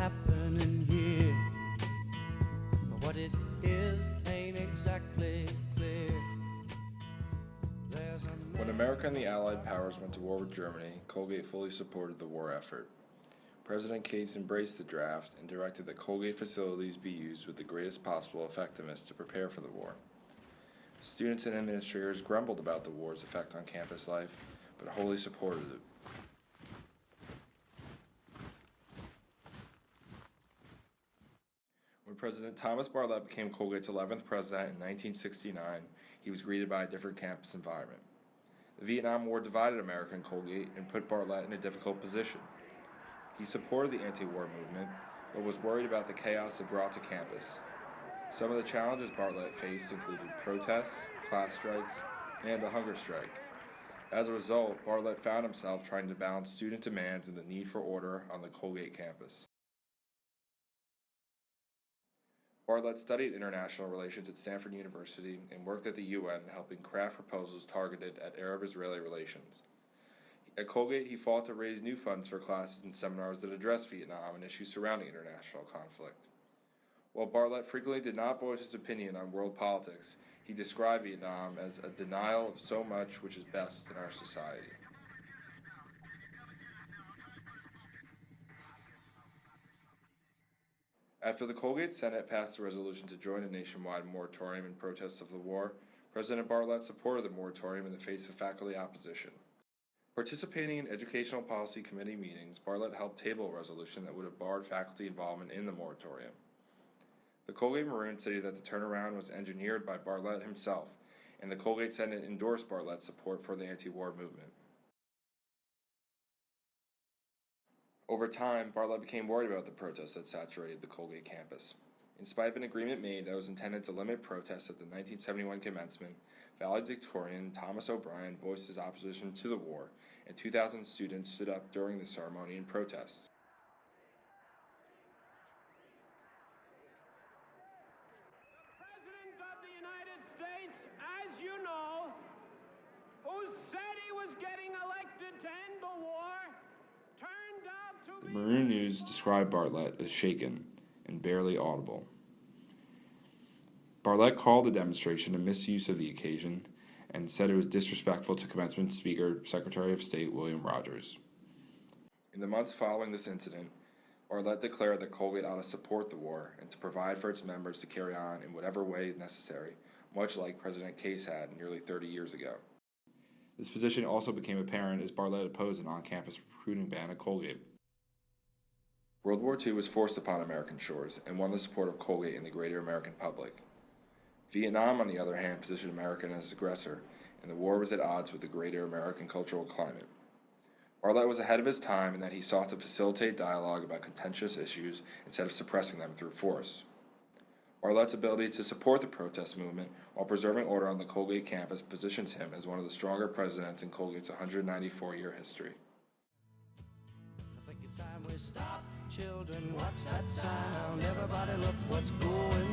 happening here? But what it is ain't exactly clear. When America and the Allied powers went to war with Germany, Colgate fully supported the war effort. President Case embraced the draft and directed that Colgate facilities be used with the greatest possible effectiveness to prepare for the war. Students and administrators grumbled about the war's effect on campus life, but wholly supported it. When President Thomas Bartlett became Colgate's 11th president in 1969, he was greeted by a different campus environment. The Vietnam War divided America and Colgate and put Bartlett in a difficult position. He supported the anti-war movement, but was worried about the chaos it brought to campus. Some of the challenges Bartlett faced included protests, class strikes, and a hunger strike. As a result, Bartlett found himself trying to balance student demands and the need for order on the Colgate campus. Bartlett studied international relations at Stanford University and worked at the UN helping craft proposals targeted at Arab-Israeli relations. At Colgate, he fought to raise new funds for classes and seminars that addressed Vietnam and issues surrounding international conflict. While Bartlett frequently did not voice his opinion on world politics, he described Vietnam as a denial of so much which is best in our society. After the Colgate Senate passed a resolution to join a nationwide moratorium in protest of the war, President Bartlett supported the moratorium in the face of faculty opposition. Participating in Educational Policy Committee meetings, Bartlett helped table a resolution that would have barred faculty involvement in the moratorium. The Colgate Maroon stated that the turnaround was engineered by Bartlett himself, and the Colgate Senate endorsed Bartlett's support for the anti-war movement. Over time, Bartlett became worried about the protests that saturated the Colgate campus. In spite of an agreement made that was intended to limit protests at the 1971 commencement, valedictorian Thomas O'Brien voiced his opposition to the war, and 2,000 students stood up during the ceremony in protest. The President of the United States, as you know, who said he was getting elected to end the war, turned out to The Maroon News described Bartlett as shaken and barely audible. Bartlett called the demonstration a misuse of the occasion and said it was disrespectful to commencement speaker, Secretary of State William Rogers. In the months following this incident, Bartlett declared that Colgate ought to support the war and to provide for its members to carry on in whatever way necessary, much like President Case had nearly 30 years ago. This position also became apparent as Bartlett opposed an on-campus recruiting ban at Colgate. World War II was forced upon American shores and won the support of Colgate and the greater American public. Vietnam, on the other hand, positioned America as aggressor, and the war was at odds with the greater American cultural climate. Bartlett was ahead of his time in that he sought to facilitate dialogue about contentious issues instead of suppressing them through force. Bartlett's ability to support the protest movement while preserving order on the Colgate campus positions him as one of the stronger presidents in Colgate's 194-year history. I think it's time we stop. Children, watch that sound. Everybody look what's going